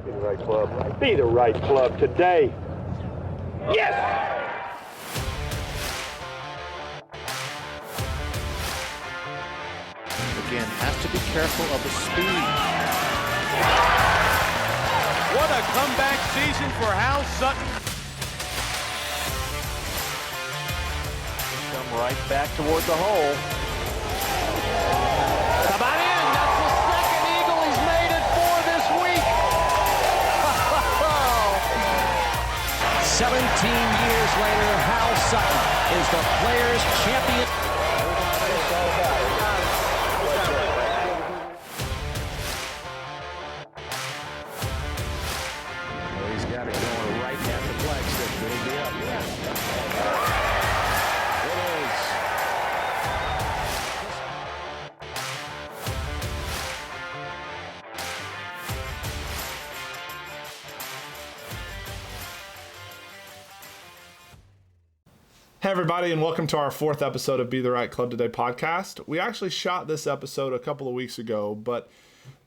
Be the right club. Be the right club today. Yes! Again, has to be careful of the speed. What a comeback season for Hal Sutton. Come right back toward the hole. Come on in. That's the second eagle he's made it for this week. 17 years later, Hal Sutton is the Players' Champion. He's got it going right at the flagstick. It'll be up. It is. Hey everybody, and welcome to our fourth episode of Be the Right Club Today podcast. We actually shot this episode a couple of weeks ago, but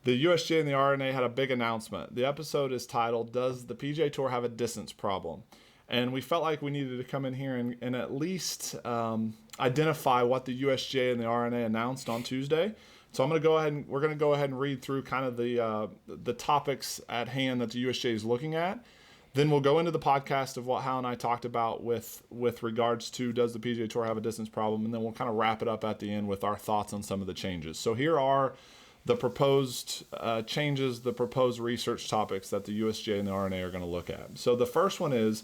the USGA and the R&A had a big announcement. The episode is titled, Does the PGA Tour Have a Distance Problem? And we felt like we needed to come in here and at least identify what the USGA and the R&A announced on Tuesday. So we're going to go ahead and read through kind of the topics at hand that the USGA is looking at. Then we'll go into the podcast of what Hal and I talked about with regards to does the PGA Tour have a distance problem, and then we'll kind of wrap it up at the end with our thoughts on some of the changes. So here are the proposed changes, the proposed research topics that the USGA and the R&A are going to look at. So the first one is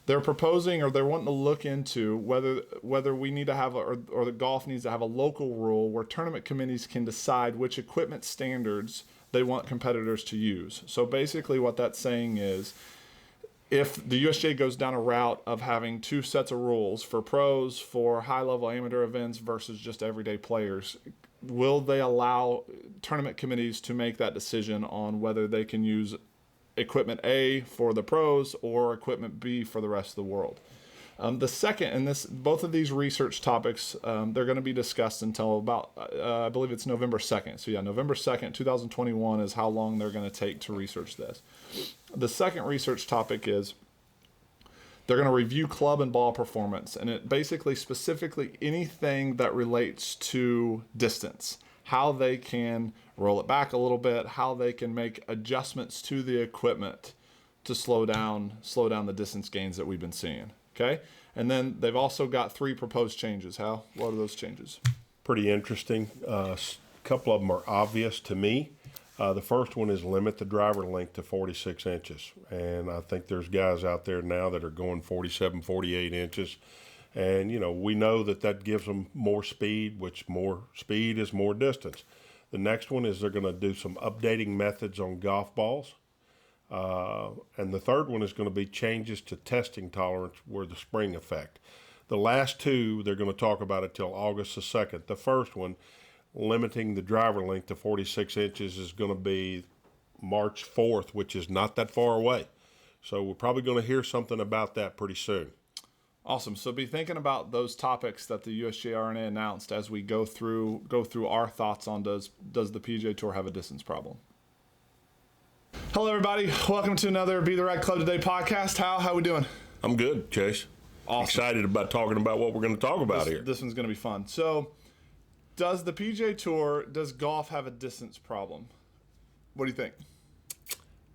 they're proposing, or they're wanting to look into whether we need to have or the golf needs to have a local rule where tournament committees can decide which equipment standards they want competitors to use. So basically what that's saying is, if the USGA goes down a route of having two sets of rules for pros, for high-level amateur events versus just everyday players, will they allow tournament committees to make that decision on whether they can use equipment A for the pros or equipment B for the rest of the world? The second, and both of these research topics, they're going to be discussed until about, I believe it's November 2nd. So yeah, November 2nd, 2021 is how long they're going to take to research this. The second research topic is they're going to review club and ball performance, and it basically specifically anything that relates to distance, how they can roll it back a little bit, how they can make adjustments to the equipment to slow down the distance gains that we've been seeing. Okay, and then they've also got three proposed changes. Hal, what are those changes? Pretty interesting. A couple of them are obvious to me. The first one is limit the driver length to 46 inches. And I think there's guys out there now that are going 47, 48 inches. And, we know that gives them more speed, which more speed is more distance. The next one is they're going to do some updating methods on golf balls. And the third one is going to be changes to testing tolerance with the spring effect. The last two, they're going to talk about it till August the 2nd. The first one, limiting the driver length to 46 inches, is going to be March 4th, which is not that far away. So we're probably going to hear something about that pretty soon. Awesome. So be thinking about those topics that the USGA R&A announced as we go through our thoughts on does the PGA Tour have a distance problem. Hello, everybody. Welcome to another Be the Right Club Today podcast. How we doing? I'm good, Chase. Awesome. Excited about talking about what we're going to talk about here. This one's going to be fun. So, does the PGA Tour, does golf have a distance problem? What do you think?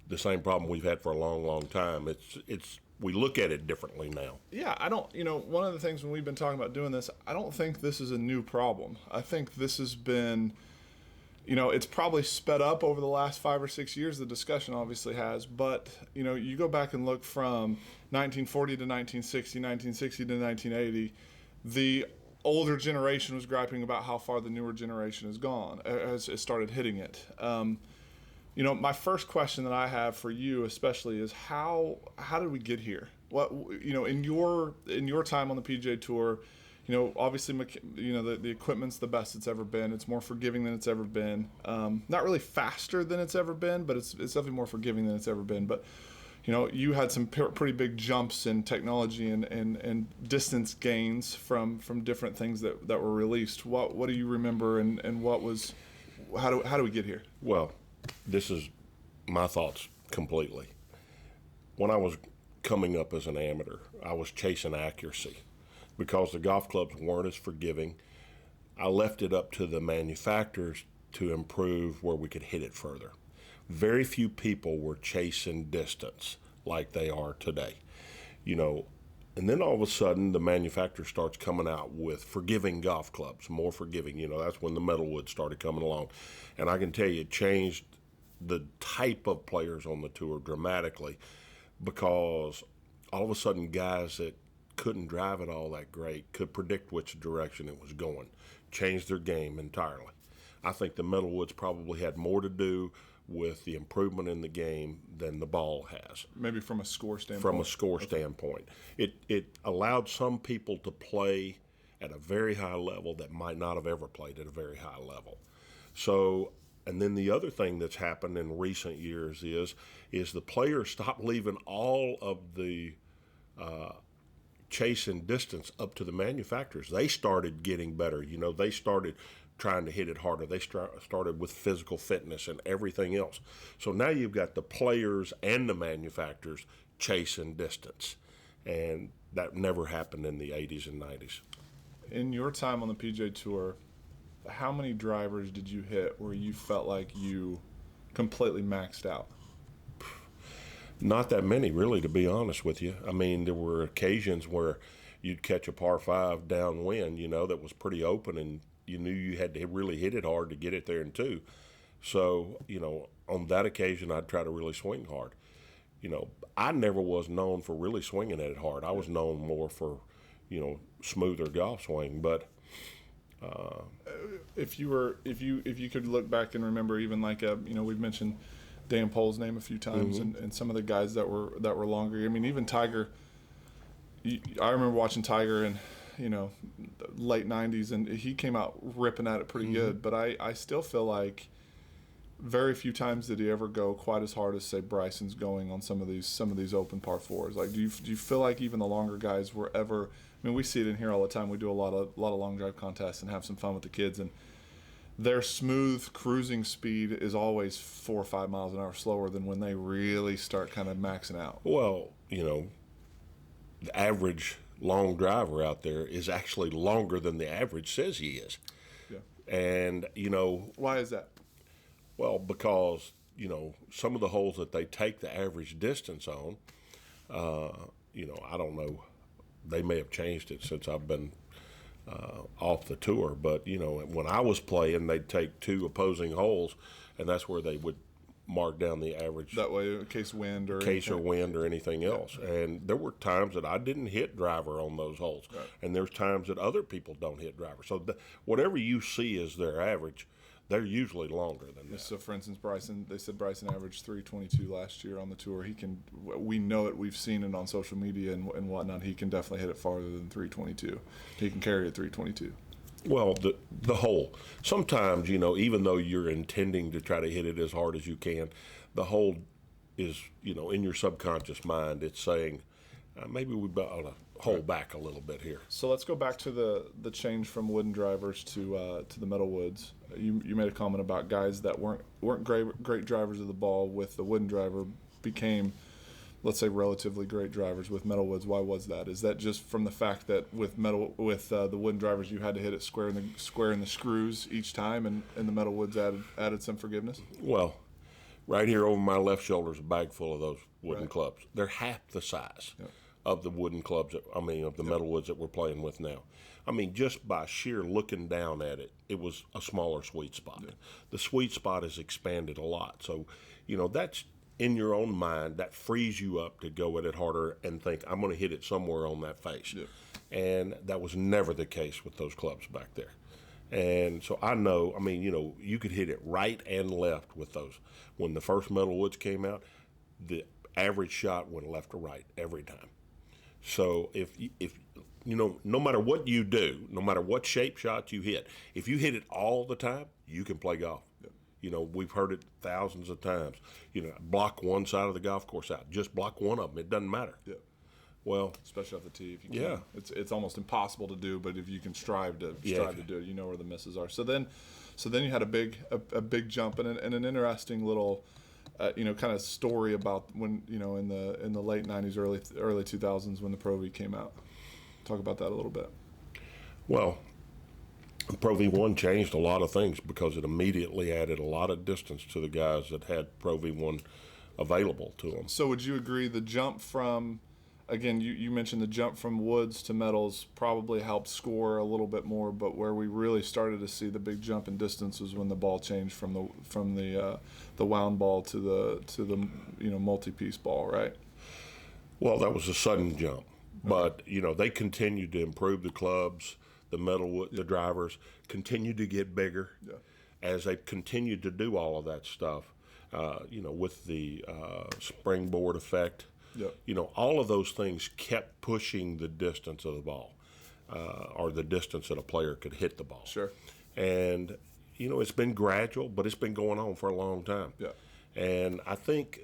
The same problem we've had for a long, long time. It's we look at it differently now. Yeah, I don't, one of the things when we've been talking about doing this, I don't think this is a new problem. I think this has been, it's probably sped up over the last 5 or 6 years. The discussion obviously has, but, you go back and look from 1940 to 1960, 1960 to 1980, the older generation was griping about how far the newer generation has gone, as it started hitting it. My first question that I have for you especially is how did we get here? What, in your time on the PGA Tour, obviously, the equipment's the best it's ever been. It's more forgiving than it's ever been. Not really faster than it's ever been, but it's definitely more forgiving than it's ever been. But, you had some pretty big jumps in technology and distance gains from different things that were released. What do you remember and what was, how do we get here? Well, this is my thoughts completely. When I was coming up as an amateur, I was chasing accuracy because the golf clubs weren't as forgiving. I left it up to the manufacturers to improve where we could hit it further. Very few people were chasing distance like they are today. And then all of a sudden the manufacturer starts coming out with forgiving golf clubs, more forgiving. That's when the metalwood started coming along. And I can tell you it changed the type of players on the tour dramatically, because all of a sudden guys that couldn't drive it all that great could predict which direction it was going, changed their game entirely. I think the metalwoods probably had more to do with the improvement in the game than the ball has. Maybe from a score standpoint. From a score standpoint. It allowed some people to play at a very high level that might not have ever played at a very high level. So, and then the other thing that's happened in recent years is the players stopped leaving all of the chase and distance up to the manufacturers. They started getting better. They started trying to hit it harder. They started with physical fitness and everything else. So now you've got the players and the manufacturers chasing distance. And that never happened in the 80s and 90s. In your time on the PGA Tour, how many drivers did you hit where you felt like you completely maxed out? Not that many, really, to be honest with you. I mean, there were occasions where you'd catch a par 5 downwind, that was pretty open, and you knew you had to really hit it hard to get it there in 2. So, on that occasion, I'd try to really swing hard. I never was known for really swinging it hard. I was known more for, smoother golf swing. But if you could look back and remember, even like we've mentioned Dan Pohl's name a few times, and some of the guys that were longer. I mean, even Tiger. I remember watching Tiger in late 90s, and he came out ripping at it pretty good. But I still feel like very few times did he ever go quite as hard as, say, Bryson's going on some of these open par 4s. Like, do you feel like even the longer guys were ever? I mean, we see it in here all the time. We do a lot of long drive contests and have some fun with the kids, and their smooth cruising speed is always 4 or 5 miles an hour slower than when they really start kind of maxing out. Well, the average long driver out there is actually longer than the average says he is. Yeah. And, why is that? Well, because, some of the holes that they take the average distance on, I don't know. They may have changed it since I've been off the tour. But, when I was playing, they'd take 2 opposing holes, and that's where they would mark down the average. That way, in case wind or anything else. And there were times that I didn't hit driver on those holes. Right. And there's times that other people don't hit driver. So whatever you see as their average, they're usually longer than that. So, for instance, they said Bryson averaged 322 last year on the tour. We know it. We've seen it on social media and whatnot. He can definitely hit it farther than 322. He can carry it 322. Well, the hole. Sometimes, even though you're intending to try to hit it as hard as you can, the hole is, in your subconscious mind, it's saying, maybe we ought to hold back a little bit here. So let's go back to the change from wooden drivers to the metal woods. You made a comment about guys that weren't great drivers of the ball with the wooden driver became, let's say, relatively great drivers with metal woods. Why was that? Is that just from the fact that with the wooden drivers you had to hit it square in the screws each time, and the metal woods added some forgiveness? Well, right here over my left shoulder is a bag full of those wooden clubs. They're half the size of the wooden clubs, of the metal woods that we're playing with now. I mean, just by sheer looking down at it, it was a smaller sweet spot. Yeah. The sweet spot has expanded a lot. So, that's in your own mind, that frees you up to go at it harder and think, I'm going to hit it somewhere on that face. Yeah. And that was never the case with those clubs back there. And so I know, you could hit it right and left with those. When the first metal woods came out, the average shot went left to right every time. So if no matter what you do, no matter what shape shot you hit, if you hit it all the time, you can play golf. Yep. We've heard it thousands of times. Block one side of the golf course out. Just block one of them. It doesn't matter. Yeah. Well, especially off the tee, if you can. Yeah. It's almost impossible to do, but if you can strive to do it, you know where the misses are. So then you had a big jump and an interesting little kind of story about when in the late '90s, early 2000s when the Pro V came out. Talk about that a little bit. Well, Pro V1 changed a lot of things because it immediately added a lot of distance to the guys that had Pro V1 available to them. So would you agree the jump from, again, you mentioned the jump from woods to metals probably helped score a little bit more, but where we really started to see the big jump in distance was when the ball changed from the wound ball to the multi-piece ball, right? Well, that was a sudden jump, but they continued to improve the clubs, the metal, the drivers continued to get bigger as they continued to do all of that stuff. With the springboard effect. Yep. All of those things kept pushing the distance of the ball, or the distance that a player could hit the ball. Sure. And, it's been gradual, but it's been going on for a long time. Yeah. And I think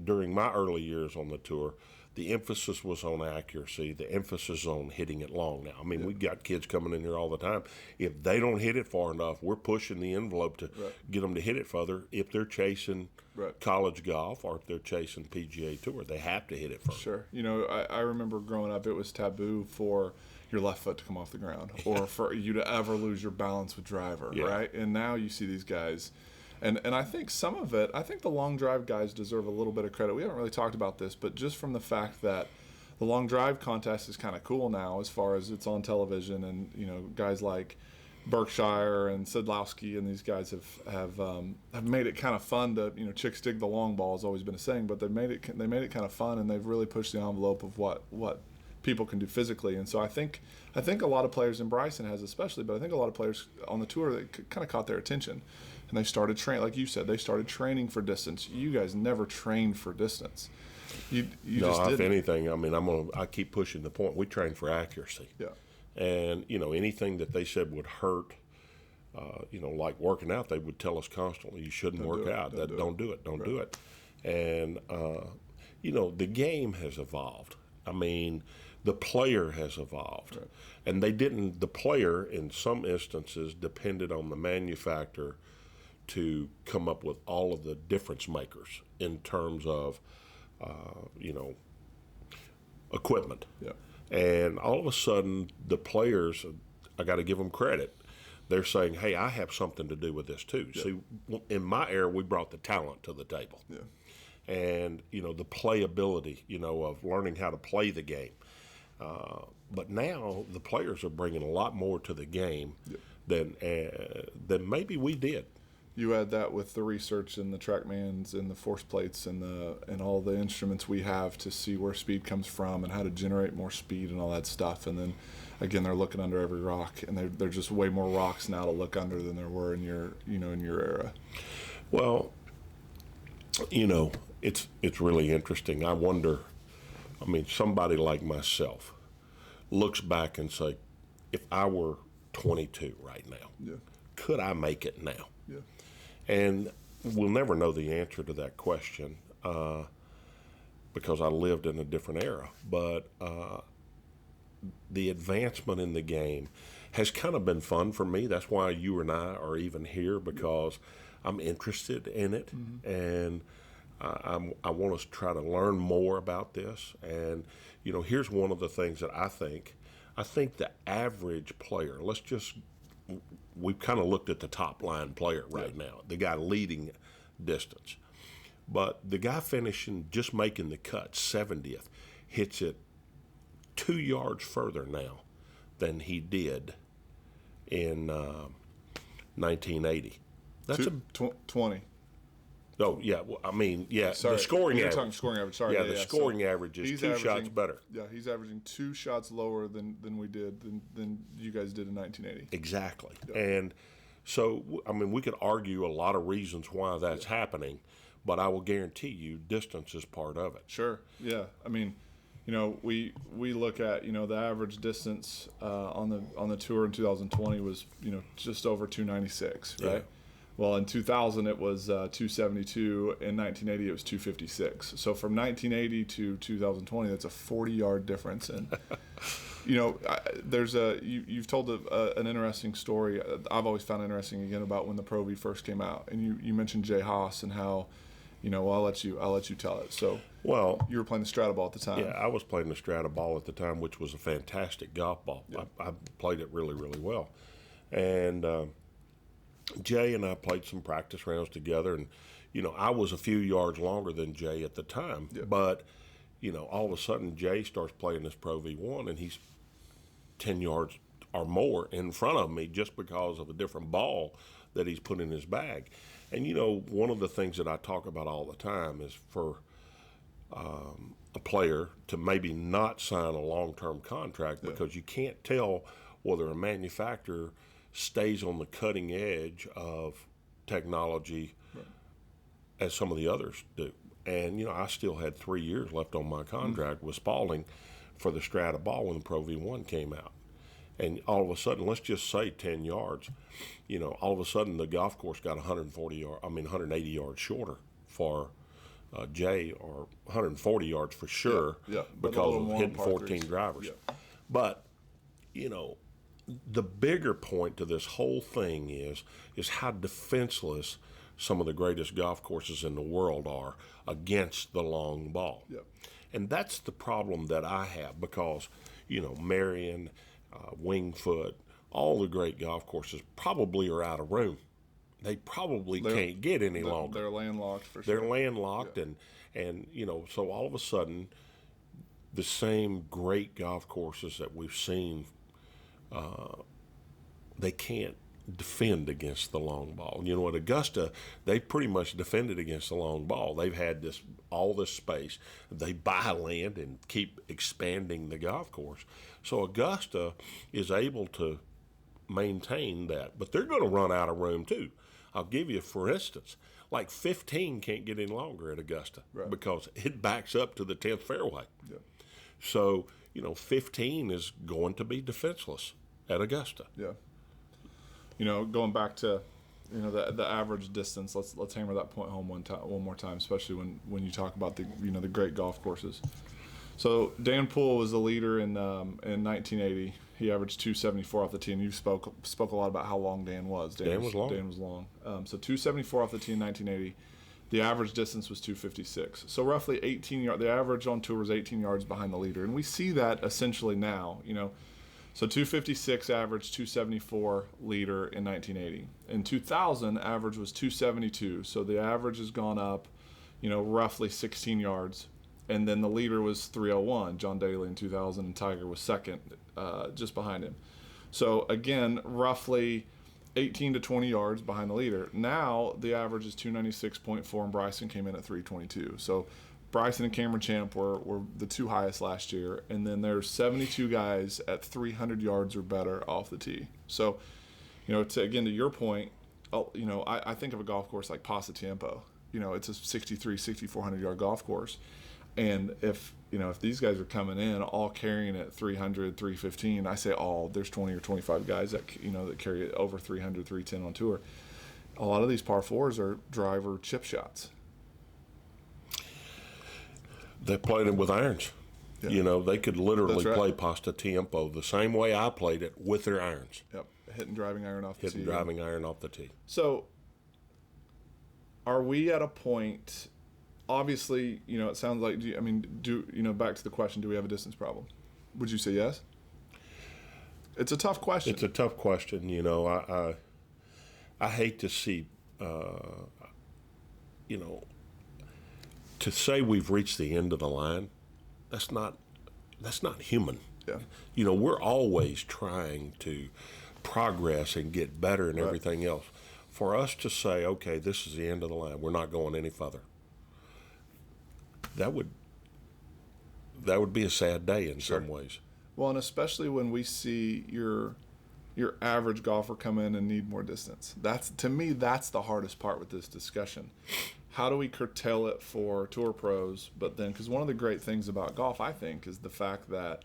during my early years on the tour, the emphasis was on accuracy. The emphasis on hitting it long now. I mean, we got kids coming in here all the time. If they don't hit it far enough, we're pushing the envelope to get them to hit it further. If they're chasing college golf or if they're chasing PGA Tour, they have to hit it further. Sure. I remember growing up, it was taboo for your left foot to come off the ground or for you to ever lose your balance with driver, right? And now you see these guys. And I think some of it, I think the long drive guys deserve a little bit of credit. We haven't really talked about this, but just from the fact that the long drive contest is kind of cool now as far as it's on television, and guys like Berkshire and Sedlowski and these guys have made it kind of fun to chicks dig the long ball has always been a saying, but they made it kind of fun, and they've really pushed the envelope of what people can do physically. And so I think a lot of players, and Bryson has especially, but I think a lot of players on the tour that kind of caught their attention. And they started training, like you said, they started training for distance. You guys never trained for distance. You no, just didn't. If anything, I mean, I keep pushing the point. We train for accuracy. Yeah. And anything that they said would hurt, like working out, they would tell us constantly, you shouldn't work out. Don't do it. Don't do it. And the game has evolved. I mean, the player has evolved. Right. And the player in some instances depended on the manufacturer to come up with all of the difference makers in terms of, equipment. Yeah. And all of a sudden, the players, I got to give them credit. They're saying, hey, I have something to do with this too. Yeah. See, in my era, we brought the talent to the table. Yeah. And, the playability, of learning how to play the game. But now the players are bringing a lot more to the game than maybe we did. You add that with the research and the TrackMans and the force plates and all the instruments we have to see where speed comes from and how to generate more speed and all that stuff. And then, again, they're looking under every rock, and they're just way more rocks now to look under than there were in your era. Well, it's really interesting. I wonder. I mean, somebody like myself looks back and say, if I were 22 right now, could I make it now? Yeah. And we'll never know the answer to that question because I lived in a different era. But the advancement in the game has kind of been fun for me. That's why you and I are even here, because I'm interested in it. Mm-hmm. And I want us to try to learn more about this. And, here's one of the things that I think the average player, we've kind of looked at the top line player right now, the guy leading distance. But the guy finishing, just making the cut, 70th, hits it 2 yards further now than he did in 1980. That's 20. Oh, yeah. Well, I mean, yeah, Sorry, the scoring you're average. talking scoring average. Sorry. Yeah, the scoring average is two shots better. Yeah, he's averaging 2 shots lower than we did, than you guys did in 1980. Exactly. Yeah. And so, I mean, we could argue a lot of reasons why that's happening, but I will guarantee you distance is part of it. Sure. Yeah. I mean, we look at, the average distance on the tour in 2020 was, just over 296, right? Yeah. Well, in 2000 it was 272. In 1980 it was 256. So from 1980 to 2020, that's a 40-yard difference. And there's you've told an interesting story. I've always found interesting, again, about when the Pro V first came out. And you mentioned Jay Haas and how well, I'll let you tell it. So, Well, you were playing the Strata ball at the time. yeah, I was playing the Strata ball at the time, which was a fantastic golf ball. Yeah. I played it really, really well. And Jay and I played some practice rounds together, and I was a few yards longer than Jay at the time. Yeah. But all of a sudden Jay starts playing this Pro V1, and he's 10 yards or more in front of me just because of a different ball that he's put in his bag. And one of the things that I talk about all the time is for a player to maybe not sign a long-term contract because you can't tell whether a manufacturer stays on the cutting edge of technology as some of the others do. And I still had 3 years left on my contract with Spalding for the Strata ball when the Pro V1 came out. And all of a sudden, let's just say 10 yards, all of a sudden the golf course got 180 yards shorter for Jay, or 140 yards for sure, because of hitting 14 drivers. Yeah. But, the bigger point to this whole thing is how defenseless some of the greatest golf courses in the world are against the long ball. Yep. And that's the problem that I have because, Marion, Wingfoot, all the great golf courses probably are out of room. They probably can't get any longer. They're landlocked for sure. They're landlocked, and so all of a sudden, the same great golf courses that we've seen, they can't defend against the long ball. At Augusta, they pretty much defended against the long ball. They've had all this space. They buy land and keep expanding the golf course. So Augusta is able to maintain that, but they're going to run out of room too. I'll give you, for instance, like 15 can't get any longer at Augusta because it backs up to the 10th fairway. Yeah. So, 15 is going to be defenseless at Augusta. Yeah. Going back to, the average distance. Let's hammer that point home one more time, especially when you talk about the the great golf courses. So Dan Poole was the leader in 1980. He averaged 274 off the tee, and you spoke a lot about how long Dan was. Dan was long. Dan was long. So 274 off the tee in 1980. The average distance was 256. So roughly 18 yards. The average on tour was 18 yards behind the leader, and we see that essentially now. So 256 average, 274 leader in 1980. In 2000, average was 272. So the average has gone up, roughly 16 yards. And then the leader was 301, John Daly in 2000, and Tiger was second, just behind him. So again, roughly 18 to 20 yards behind the leader. Now the average is 296.4, and Bryson came in at 322. So Bryson and Cameron Champ were the two highest last year, and then there's 72 guys at 300 yards or better off the tee. So, to your point, I think of a golf course like Pasatiempo. It's a 6,400 yard golf course. And if these guys are coming in all carrying at 300, 315, I say there's 20 or 25 guys that that carry it over 300, 310 on tour. A lot of these par fours are driver chip shots. They played it with irons. Yeah. They could literally That's play right. Pasatiempo the same way I played it with their irons. Yep, hitting driving iron off the tee. Hitting driving iron off the tee. So, are we at a point? Obviously, it sounds like. Back to the question: do we have a distance problem? Would you say yes? It's a tough question. It's a tough question. I hate to see, to say we've reached the end of the line. That's not human. Yeah. We're always trying to progress and get better and everything else. For us to say, okay, this is the end of the line, we're not going any further. That would be a sad day in some ways. Well, and especially when we see your average golfer come in and need more distance. To me, that's the hardest part with this discussion. How do we curtail it for tour pros? But then, because one of the great things about golf, I think, is the fact that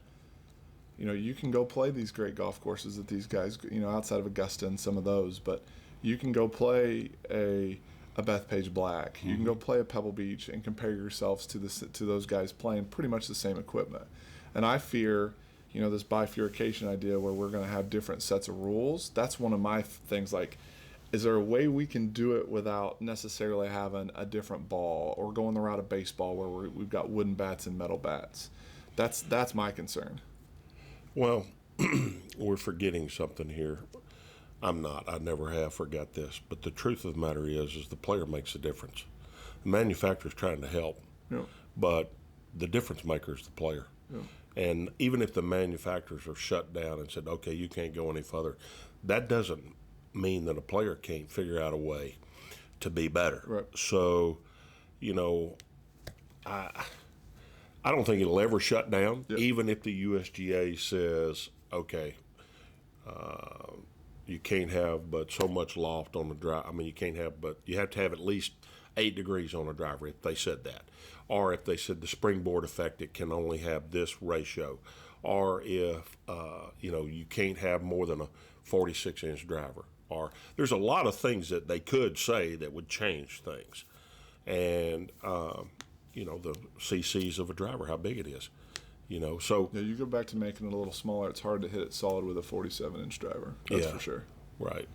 you can go play these great golf courses that these guys, outside of Augusta and some of those, but you can go play a Bethpage Black. You can go play a Pebble Beach and compare yourselves to those guys playing pretty much the same equipment. And I fear, this bifurcation idea where we're going to have different sets of rules. That's one of my things. Like, is there a way we can do it without necessarily having a different ball or going the route of baseball where we've got wooden bats and metal bats? That's my concern. Well, we're forgetting something here. I'm not. I never have forgot this. But the truth of the matter is the player makes a difference. The manufacturer's trying to help, but the difference maker is the player. And even if the manufacturers are shut down and said, okay, you can't go any further, that doesn't mean that a player can't figure out a way to be better. Right. So, I don't think it'll ever shut down, even if the USGA says, okay, you can't have but so much loft on the drive. I mean, you have to have at least 8 degrees on a driver if they said that. Or if they said the springboard effect, it can only have this ratio. Or if, you can't have more than a 46-inch driver. Or there's a lot of things that they could say that would change things. And, the CCs of a driver, how big it is. So you go back to making it a little smaller, it's hard to hit it solid with a 47-inch driver. That's for sure. Right.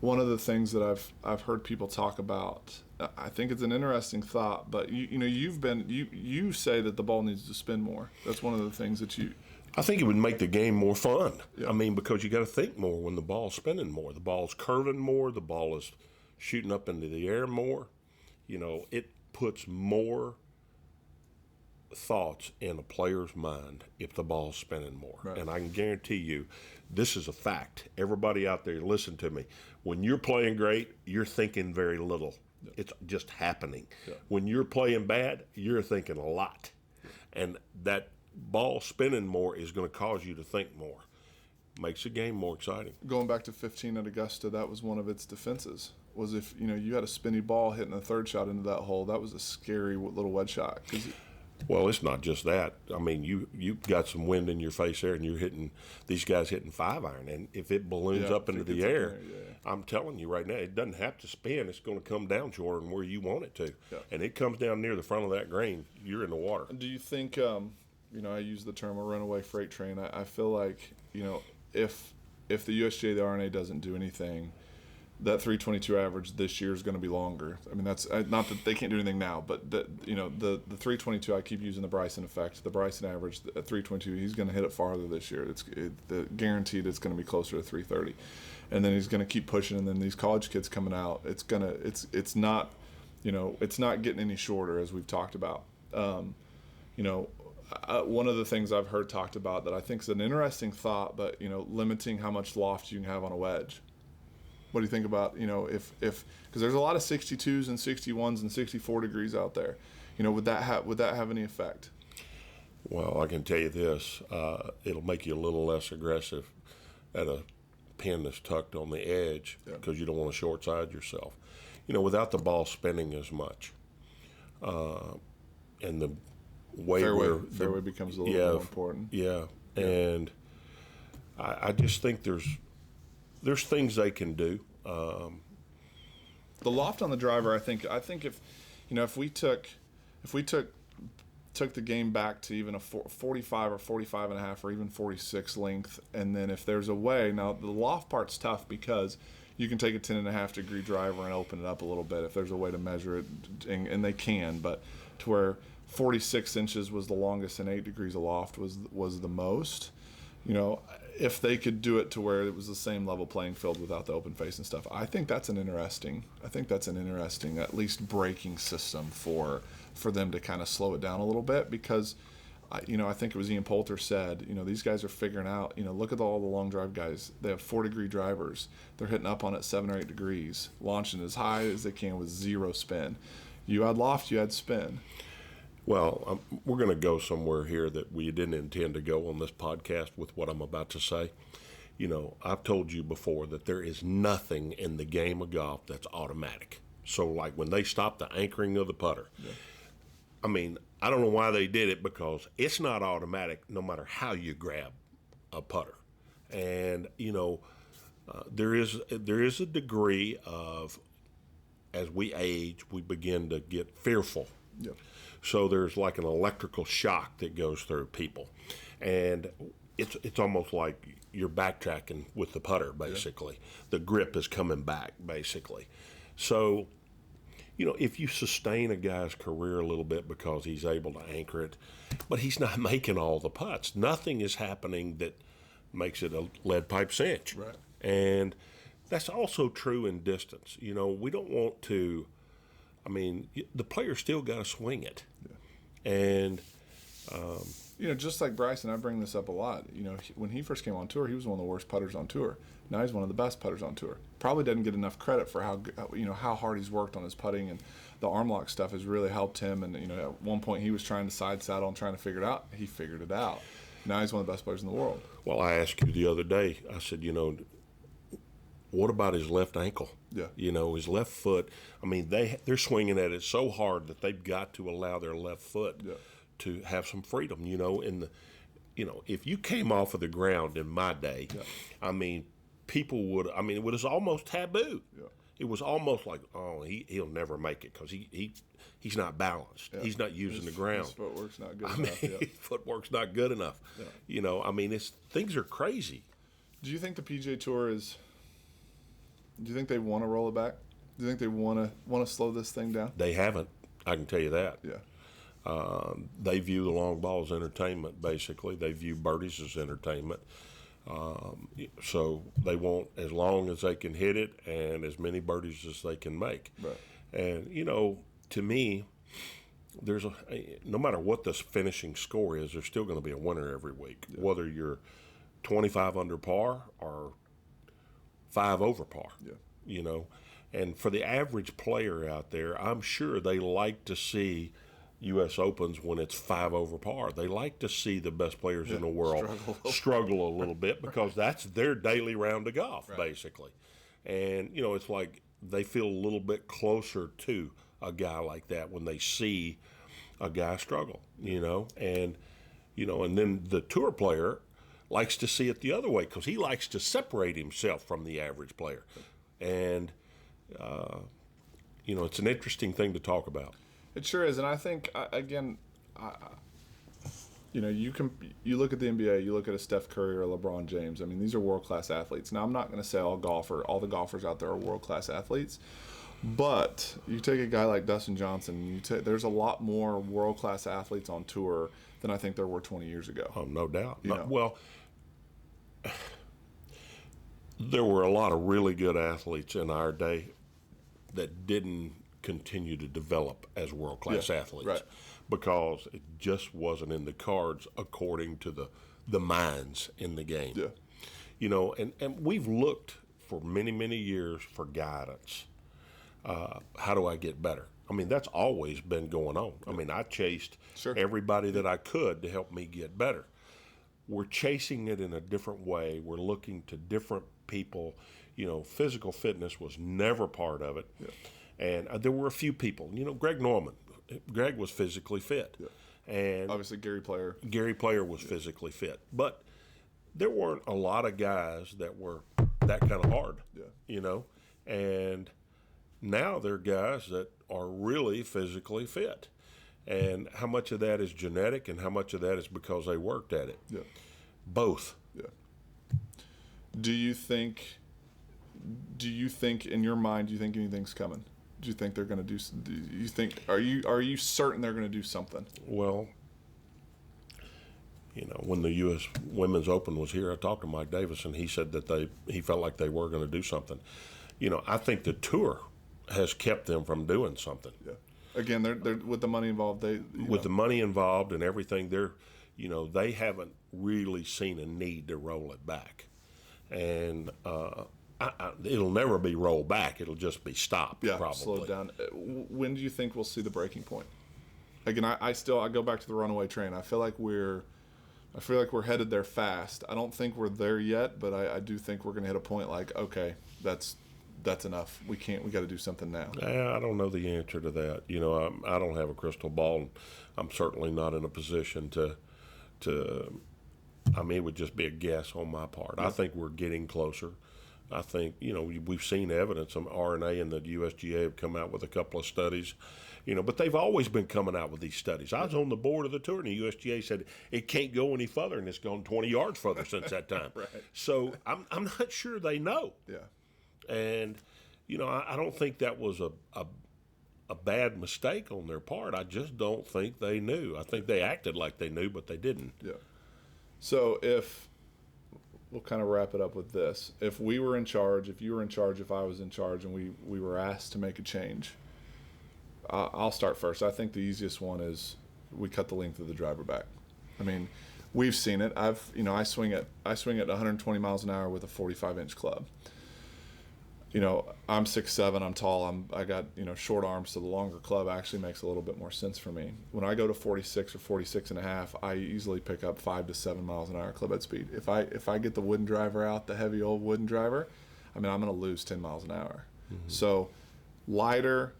One of the things that I've heard people talk about, I think it's an interesting thought, but you say that the ball needs to spin more. That's one of the things that you. I think it would make the game more fun. Yeah. I mean, because you got to think more when the ball's spinning more. The ball's curving more. The ball is shooting up into the air more. It puts more thoughts in a player's mind if the ball's spinning more. Right. And I can guarantee you, this is a fact. Everybody out there, listen to me. When you're playing great, you're thinking very little. Yeah. It's just happening. Yeah. When you're playing bad, you're thinking a lot. And that ball spinning more is going to cause you to think more. Makes the game more exciting. Going back to 15 at Augusta, that was one of its defenses. Was if you had a spinny ball hitting a third shot into that hole, that was a scary little wedge shot. Well, it's not just that. I mean, you've got some wind in your face there, and you're hitting these guys hitting 5-iron, and if it balloons up into the air, I'm telling you right now, it doesn't have to spin. It's going to come down shorter than where you want it to, and it comes down near the front of that green. You're in the water. Do you think? I use the term a runaway freight train. I feel like if the USGA, the RNA doesn't do anything, that 322 average this year is going to be longer. I mean, that's not that they can't do anything now, but the 322, I keep using the Bryson effect. The Bryson average at 322, he's going to hit it farther this year. Guaranteed it's going to be closer to 330, and then he's going to keep pushing. And then these college kids coming out, it's not getting any shorter, as we've talked about. One of the things I've heard talked about that I think is an interesting thought, but limiting how much loft you can have on a wedge. What do you think about, if because there's a lot of 62s and 61s and 64 degrees out there, would that have any effect? Well, I can tell you this, it'll make you a little less aggressive at a pin that's tucked on the edge because you don't want to short side yourself. Without the ball spinning as much, and the way fairway becomes a little more important. Yeah, and I just think there's things they can do. The loft on the driver, I think if we took the game back to even a 45 or 45 and a half or even 46 length, and then if there's a way, now the loft part's tough because you can take a 10.5 degree driver and open it up a little bit if there's a way to measure it, and they can, but to where 46 inches was the longest and 8 degrees of loft was the most. If they could do it to where it was the same level playing field without the open face and stuff, I think that's an interesting at least braking system for them to kind of slow it down a little bit, because I think it was Ian Poulter said, these guys are figuring out, look at all the long drive guys. They have 4-degree drivers. They're hitting up on it 7 or 8 degrees, launching as high as they can with 0 spin. You had loft, you had spin. Well, we're going to go somewhere here that we didn't intend to go on this podcast with what I'm about to say. I've told you before that there is nothing in the game of golf that's automatic. So, like when they stopped the anchoring of the putter, I mean, I don't know why they did it, because it's not automatic no matter how you grab a putter. And, there is a degree of, as we age, we begin to get fearful. Yeah. So there's like an electrical shock that goes through people. And it's almost like you're backtracking with the putter, basically. Yeah. The grip is coming back, basically. So, if you sustain a guy's career a little bit because he's able to anchor it, but he's not making all the putts, nothing is happening that makes it a lead pipe cinch. Right. And that's also true in distance. We don't want to. The player still got to swing it. Yeah. And just like Bryson, I bring this up a lot. When he first came on tour, he was one of the worst putters on tour. Now he's one of the best putters on tour. Probably doesn't get enough credit for how hard he's worked on his putting, and the arm lock stuff has really helped him. And at one point he was trying to side saddle and trying to figure it out. He figured it out. Now he's one of the best players in the world. Well, I asked you the other day. I said, what about his left ankle? Yeah. His left foot. They're swinging at it so hard that they've got to allow their left foot to have some freedom. If you came off of the ground in my day, people would. It was almost taboo. Yeah. It was almost like, oh, he'll never make it because he's not balanced. Yeah. He's not using the ground. His footwork's not good enough. His footwork's not good enough. Yeah. Things are crazy. Do you think the PGA Tour is? Do you think they want to roll it back? Do you think they want to slow this thing down? They haven't. I can tell you that. Yeah. They view the long ball as entertainment, basically. They view birdies as entertainment. So they want as long as they can hit it and as many birdies as they can make. Right. And, to me, no matter what the finishing score is, there's still going to be a winner every week, whether you're 25 under par or 5 over par. Yeah. And for the average player out there, I'm sure they like to see U.S. Opens when it's 5 over par. They like to see the best players in the world struggle a little bit because that's their daily round of golf, basically. And, it's like they feel a little bit closer to a guy like that when they see a guy struggle, And, and then the tour player likes to see it the other way because he likes to separate himself from the average player. And, it's an interesting thing to talk about. It sure is, and I think you look at the NBA, you look at a Steph Curry or a LeBron James. These are world-class athletes. Now, I'm not going to say all the golfers out there are world-class athletes, but you take a guy like Dustin Johnson. There's a lot more world-class athletes on tour than I think there were 20 years ago. Oh, no doubt. Well, there were a lot of really good athletes in our day that didn't continue to develop as world-class athletes because it just wasn't in the cards according to the minds in the game. Yeah. And we've looked for many, many years for guidance. How do I get better? That's always been going on. I chased everybody that I could to help me get better. We're chasing it in a different way. We're looking to different people. Physical fitness was never part of it. Yeah. And there were a few people. Greg Norman. Greg was physically fit. Yeah. And obviously Gary Player. Gary Player was physically fit. But there weren't a lot of guys that were that kind of hard. Yeah. And now there are guys that are really physically fit. And how much of that is genetic and how much of that is because they worked at it? Yeah. Both. Yeah. Do you think in your mind, do you think anything's coming? Do you think they're going to do? Do you think are you certain they're going to do something? Well, when the U.S. Women's Open was here, I talked to Mike Davis, and he said that he felt like they were going to do something. I think the tour has kept them from doing something. Yeah. Again, they're with the money involved. The money involved and everything, they haven't really seen a need to roll it back, and it'll never be rolled back. It'll just be stopped. Yeah, probably slowed down. When do you think we'll see the breaking point? Again, I go back to the runaway train. I feel like we're headed there fast. I don't think we're there yet, but I do think we're going to hit a point like, okay, that's enough. We got to do something now. I don't know the answer to that. I don't have a crystal ball, and I'm certainly not in a position to. It would just be a guess on my part. Yeah. I think we're getting closer. I think, we've seen evidence. Some RNA and the USGA have come out with a couple of studies, But they've always been coming out with these studies. I was on the board of the tour, and the USGA said it can't go any further, and it's gone 20 yards further since that time. Right. So I'm not sure they know. Yeah. And, I don't think that was a bad mistake on their part. I just don't think they knew. I think they acted like they knew, but they didn't. Yeah. So we'll kind of wrap it up with this. If we were in charge, if you were in charge, if I was in charge, and we were asked to make a change, I'll start first. I think the easiest one is we cut the length of the driver back. I mean, we've seen it. I swing at 120 miles an hour with a 45-inch club. I'm 6'7", I'm tall, I got, short arms, so the longer club actually makes a little bit more sense for me. When I go to 46 or 46 and a half, I easily pick up 5 to 7 miles an hour club head speed. If I get the wooden driver out, the heavy old wooden driver, I'm going to lose 10 miles an hour. Mm-hmm. So lighter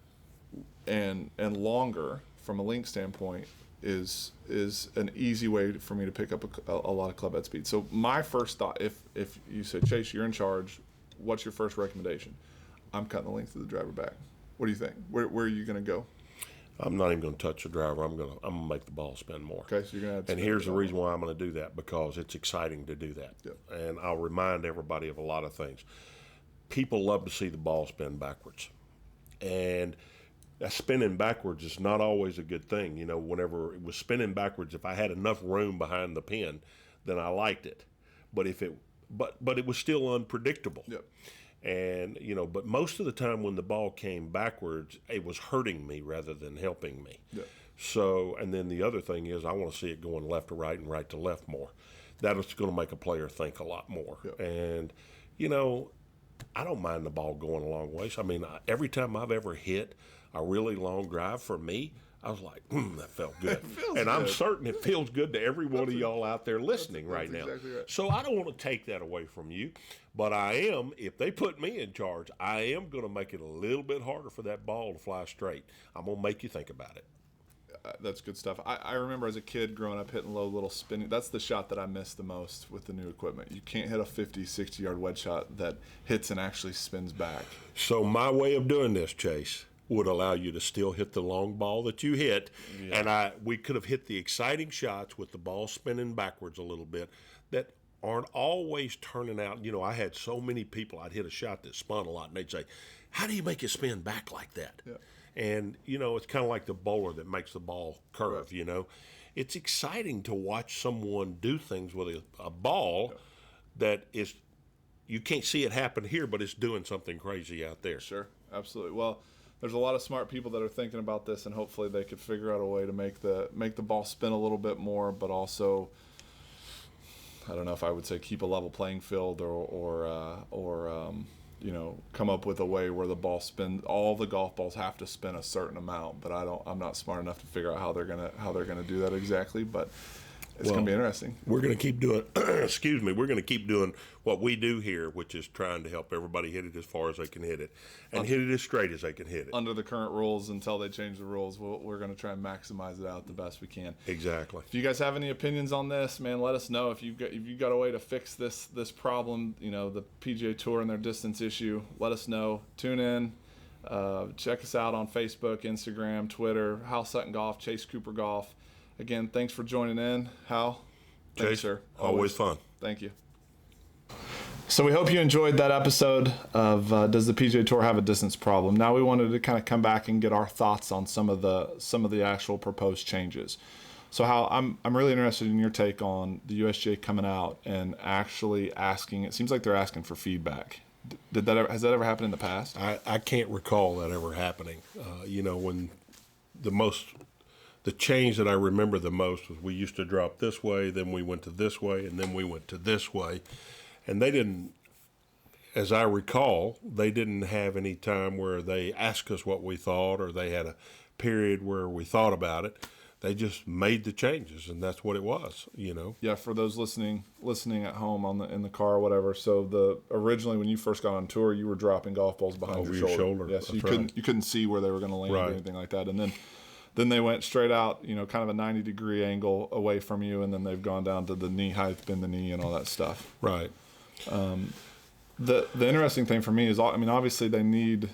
and longer from a length standpoint is an easy way for me to pick up a lot of club head speed. So my first thought, if you say, Chase, you're in charge, what's your first recommendation? I'm cutting the length of the driver back. What do you think? Where are you going to go? I'm not even going to touch the driver. I'm going to make the ball spin more. Okay, so you're going to. And here's the reason why I'm going to do that, because it's exciting to do that. Yep. And I'll remind everybody of a lot of things. People love to see the ball spin backwards, and that spinning backwards is not always a good thing. Whenever it was spinning backwards, if I had enough room behind the pin, then I liked it. But it was still unpredictable. Yep. And, but most of the time when the ball came backwards, it was hurting me rather than helping me. Yep. So, and then the other thing is I want to see it going left to right and right to left more. That is going to make a player think a lot more. Yep. And, I don't mind the ball going a long ways. I mean, every time I've ever hit a really long drive, for me, I was like, that felt good. And I'm certain it feels good to every one of y'all out there listening right now. Exactly right. So I don't want to take that away from you, but if they put me in charge, I am going to make it a little bit harder for that ball to fly straight. I'm going to make you think about it. That's good stuff. I remember as a kid growing up hitting low little spinning. That's the shot that I miss the most with the new equipment. You can't hit a 50, 60-yard wedge shot that hits and actually spins back. So my way of doing this, Chase, would allow you to still hit the long ball that you hit, and we could have hit the exciting shots with the ball spinning backwards a little bit that aren't always turning out. I had so many people, I'd hit a shot that spun a lot, and they'd say, how do you make it spin back like that? Yeah. And, it's kind of like the bowler that makes the ball curve, Right. It's exciting to watch someone do things with a ball that is, you can't see it happen here, but it's doing something crazy out there. Sure, absolutely. Well, there's a lot of smart people that are thinking about this, and hopefully they could figure out a way to make the ball spin a little bit more, but also, I don't know if I would say keep a level playing field or come up with a way where the ball spin. All the golf balls have to spin a certain amount, but I'm not smart enough to figure out how they're gonna do that exactly. But it's going to be interesting. We're going to keep doing, we're going to keep doing what we do here, which is trying to help everybody hit it as far as they can hit it and hit it as straight as they can hit it. Under the current rules, until they change the rules, we're going to try and maximize it out the best we can. Exactly. If you guys have any opinions on this, man, let us know. If you've got a way to fix this problem, the PGA Tour and their distance issue, let us know. Tune in. Check us out on Facebook, Instagram, Twitter, Hal Sutton Golf, Chase Cooper Golf. Again, thanks for joining in, Hal. Thank you, sir. Always fun. Thank you. So we hope you enjoyed that episode of Does the PGA Tour Have a Distance Problem? Now we wanted to kind of come back and get our thoughts on some of the actual proposed changes. So Hal, I'm really interested in your take on the USGA coming out and actually asking. It seems like they're asking for feedback. Has that ever happened in the past? I can't recall that ever happening. When the change that I remember the most was we used to drop this way, then we went to this way, and then we went to this way. And they didn't, as I recall, they didn't have any time where they asked us what we thought, or they had a period where we thought about it. They just made the changes, and that's what it was, Yeah, for those listening at home in the car or whatever. So originally when you first got on tour, you were dropping golf balls behind over your shoulder. Yeah, so you couldn't see where they were going to land or anything like that. And then they went straight out, kind of a 90-degree angle away from you, and then they've gone down to the knee height, bend the knee, and all that stuff. Right. The interesting thing for me is, obviously they need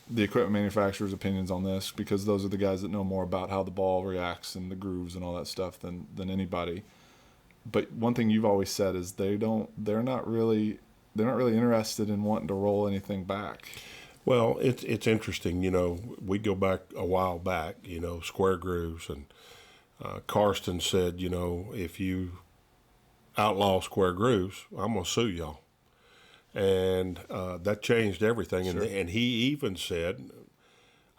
the equipment manufacturer's opinions on this, because those are the guys that know more about how the ball reacts and the grooves and all that stuff than anybody. But one thing you've always said is they're not really interested in wanting to roll anything back. Well, it's interesting. We go back a while back. Square grooves, and Karsten said, if you outlaw square grooves, I'm gonna sue y'all, and that changed everything. Sure. And he even said,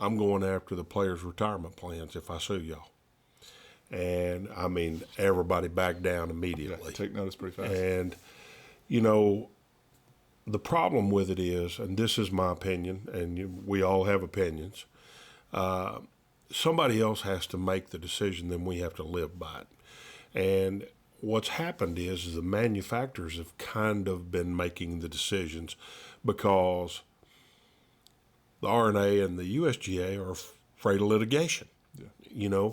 I'm going after the players' retirement plans if I sue y'all. And I mean, everybody backed down immediately. Yeah, take notice pretty fast. And the problem with it is, and this is my opinion, and we all have opinions, somebody else has to make the decision, then we have to live by it. And what's happened is the manufacturers have kind of been making the decisions because the RNA and the USGA are afraid of litigation. Yeah.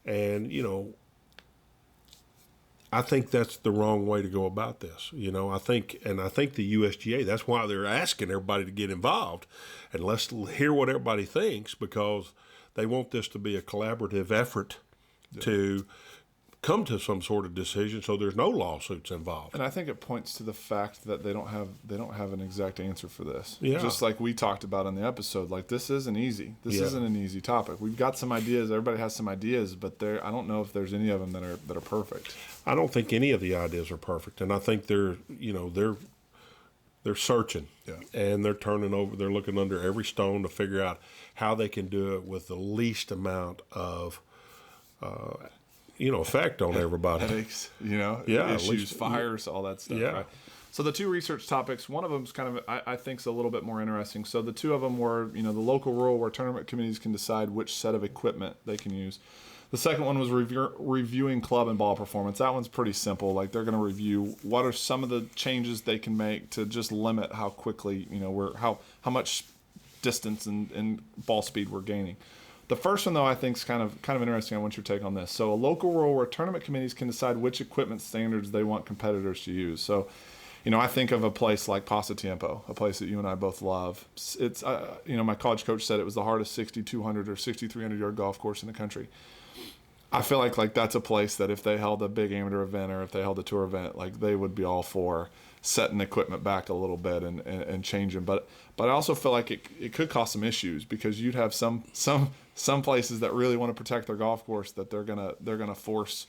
And I think that's the wrong way to go about this. I think the USGA, that's why they're asking everybody to get involved, and let's hear what everybody thinks, because they want this to be a collaborative effort to come to some sort of decision, so there's no lawsuits involved. And I think it points to the fact that they don't have an exact answer for this. Yeah. Just like we talked about in the episode, like this isn't easy. This isn't an easy topic. We've got some ideas. Everybody has some ideas, but I don't know if there's any of them that are perfect. I don't think any of the ideas are perfect, and I think they're searching, and they're turning over. They're looking under every stone to figure out how they can do it with the least amount of effect on everybody. Headaches, Yeah, issues, fires, all that stuff. Yeah. Right? So the two research topics, one of them is kind of, I think, is a little bit more interesting. So the two of them were, the local rule where tournament committees can decide which set of equipment they can use. The second one was reviewing club and ball performance. That one's pretty simple. Like, they're going to review what are some of the changes they can make to just limit how quickly, how much distance and ball speed we're gaining. The first one, though, I think is kind of interesting. I want your take on this. So a local rule where tournament committees can decide which equipment standards they want competitors to use. So, I think of a place like Pasatiempo, a place that you and I both love. It's, my college coach said it was the hardest 6,200 or 6,300 yard golf course in the country. I feel like that's a place that if they held a big amateur event or if they held a tour event, like, they would be all for setting equipment back a little bit and changing. But I also feel like it could cause some issues, because you'd have some places that really want to protect their golf course that they're gonna force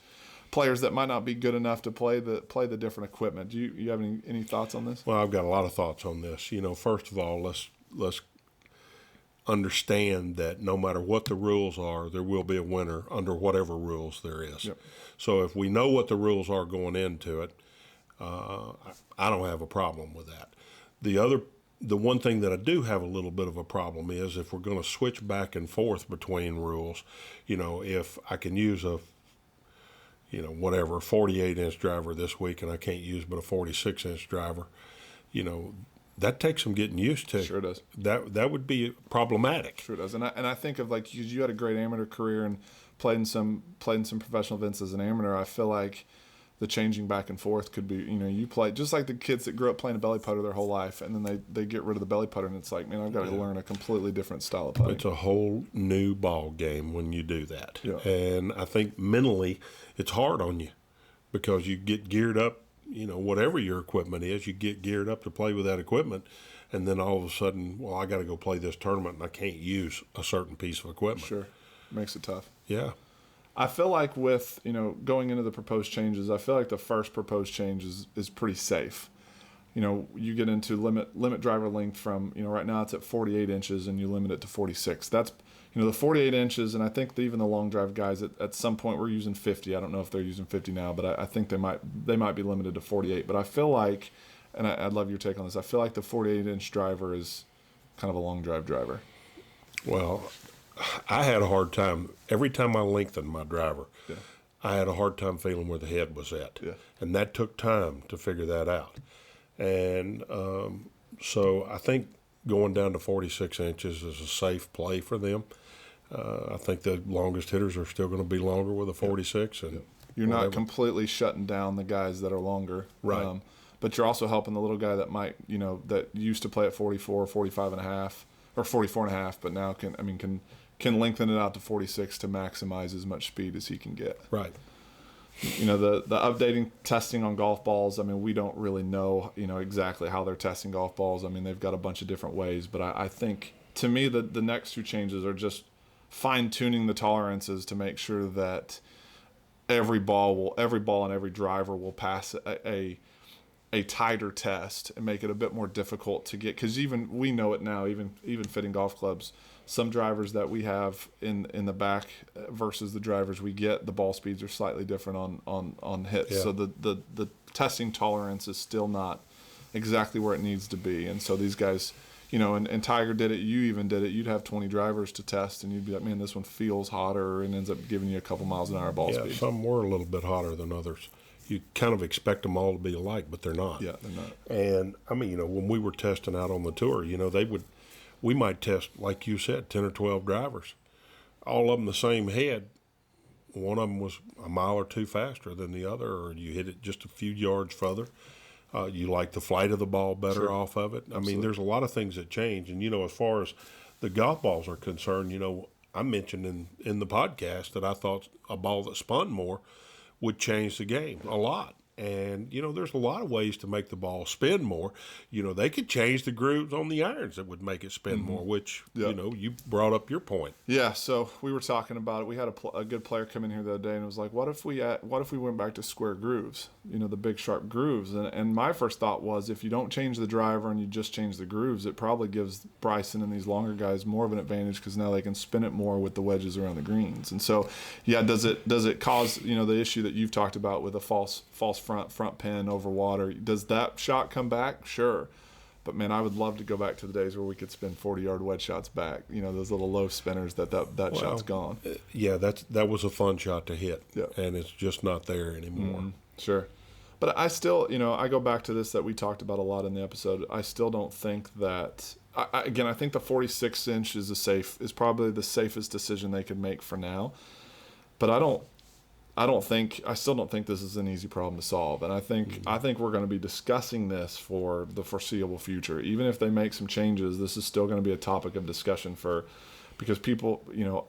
players that might not be good enough to play the different equipment. Do you have any thoughts on this? Well, I've got a lot of thoughts on this. First of all, let's understand that no matter what the rules are, there will be a winner under whatever rules there is. Yep. So if we know what the rules are going into it, I don't have a problem with that. The one thing that I do have a little bit of a problem is if we're going to switch back and forth between rules, if I can use a 48-inch driver this week and I can't use but a 46-inch driver, that takes some getting used to. Sure does. That would be problematic. Sure does. And I think of, like, you had a great amateur career and played in some professional events as an amateur. I feel like the changing back and forth could be, you play just like the kids that grew up playing a belly putter their whole life, and then they get rid of the belly putter, and it's like, man, I've got to learn a completely different style of putting. It's a whole new ball game when you do that. Yeah. And I think mentally it's hard on you, because you get geared up, whatever your equipment is, you get geared up to play with that equipment, and then all of a sudden, well, I got to go play this tournament, and I can't use a certain piece of equipment. Sure. Makes it tough. Yeah. I feel like with, going into the proposed changes, I feel like the first proposed change is pretty safe. You get into limit driver length from, right now it's at 48 inches and you limit it to 46. That's, the 48 inches, and I think even the long drive guys at some point were using 50. I don't know if they're using 50 now, but I think they might be limited to 48. But I feel like, and I'd love your take on this, I feel like the 48-inch driver is kind of a long drive driver. Well, I had a hard time every time I lengthened my driver. Yeah. I had a hard time feeling where the head was at, and that took time to figure that out. And so I think going down to 46 inches is a safe play for them. I think the longest hitters are still going to be longer with a 46, and you're not completely shutting down the guys that are longer, right? But you're also helping the little guy that might, that used to play at 44, 45 and a half, or 44.5, but now can lengthen it out to 46 to maximize as much speed as he can get. Right. You know, the updating testing on golf balls, I mean, we don't really know, you know, exactly how they're testing golf balls. I mean, they've got a bunch of different ways, but I think, to me, the next two changes are just fine-tuning the tolerances to make sure that every ball and every driver will pass a tighter test and make it a bit more difficult to get, because even we know it now, even fitting golf clubs, some drivers that we have in the back versus the drivers we get, the ball speeds are slightly different on hits. Yeah. So the testing tolerance is still not exactly where it needs to be. And so these guys, you know, and Tiger did it, you even did it, you'd have 20 drivers to test and you'd be like, man, this one feels hotter, and ends up giving you a couple miles an hour ball speed. Yeah, some were a little bit hotter than others. You kind of expect them all to be alike, but they're not. Yeah, they're not. And I mean, you know, when we were testing out on the tour, you know, we might test, like you said, 10 or 12 drivers, all of them the same head. One of them was a mile or two faster than the other, or you hit it just a few yards further. You like the flight of the ball better off of it. Absolutely. I mean, there's a lot of things that change. And, you know, as far as the golf balls are concerned, you know, I mentioned in the podcast that I thought a ball that spun more would change the game a lot. And, you know, there's a lot of ways to make the ball spin more. You know, they could change the grooves on the irons that would make it spin more, which, you know, you brought up your point. Yeah, so we were talking about it. We had a good player come in here the other day, and it was like, what if we went back to square grooves, you know, the big sharp grooves? And my first thought was, if you don't change the driver and you just change the grooves, it probably gives Bryson and these longer guys more of an advantage, because now they can spin it more with the wedges around the greens. And so, yeah, does it cause, you know, the issue that you've talked about with a false front pin over water? Does that shot come back? Sure. But, man, I would love to go back to the days where we could spin 40-yard wedge shots back. You know, those little low spinners, that shot's gone. Yeah, that was a fun shot to hit. Yeah. And it's just not there anymore. Mm-hmm. Sure. But I still, you know, I go back to this that we talked about a lot in the episode. I still don't think that – I think the 46-inch is probably the safest decision they could make for now. But I still don't think this is an easy problem to solve. And I think we're going to be discussing this for the foreseeable future. Even if they make some changes, this is still going to be a topic of discussion because people, you know,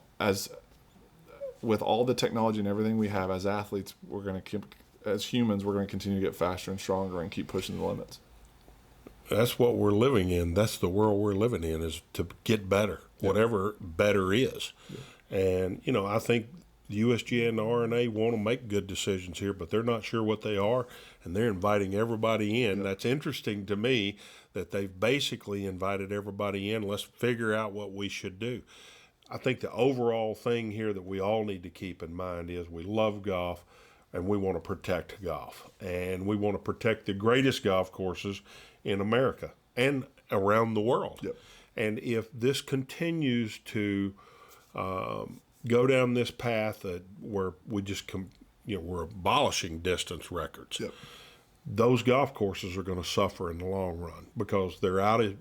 with all the technology and everything we have as athletes, as humans, we're going to continue to get faster and stronger and keep pushing the limits. That's what we're living in. That's the world we're living in, is to get better, whatever better is. Yeah. And, you know, I think the USGA and the R&A want to make good decisions here, but they're not sure what they are, and they're inviting everybody in. That's interesting to me, that they've basically invited everybody in. Let's figure out what we should do. I think the overall thing here that we all need to keep in mind is we love golf, and we want to protect golf. And we want to protect the greatest golf courses in America and around the world. Yep. And if this continues to go down this path where we just we're abolishing distance records. Yep. Those golf courses are going to suffer in the long run, because they're out of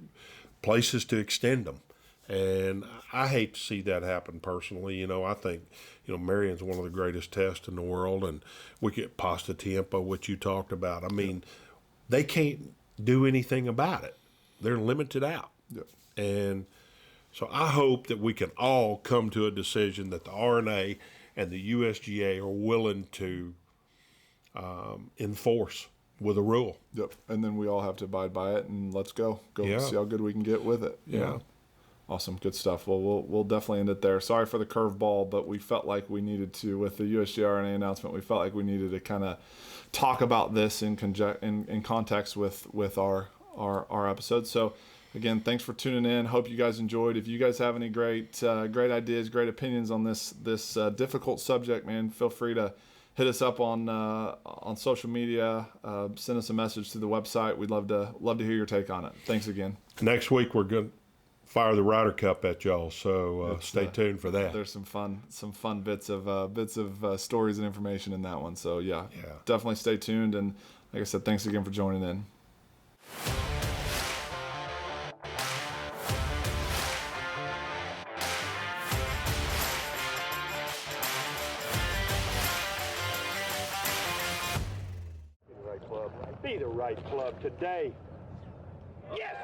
places to extend them. And I hate to see that happen personally. You know, I think, you know, Marion's one of the greatest tests in the world, and we get Pasta Tiempo, which you talked about. I mean, they can't do anything about it. They're limited out. Yep. And so I hope that we can all come to a decision that the R&A and the USGA are willing to enforce with a rule. Yep. And then we all have to abide by it, and let's go. See how good we can get with it. Yeah. Awesome. Good stuff. Well, we'll definitely end it there. Sorry for the curveball, but we felt like we needed to, with the USGA R&A announcement, we felt like we needed to kind of talk about this in context with our episode. So, again, thanks for tuning in. Hope you guys enjoyed. If you guys have any great ideas, great opinions on this difficult subject, man, feel free to hit us up on social media. Send us a message through the website. We'd love to hear your take on it. Thanks again. Next week we're going to fire the Ryder Cup at y'all, so stay tuned for that. There's some fun bits of stories and information in that one. So yeah, definitely stay tuned. And like I said, thanks again for joining in. Be the right club today. Yes!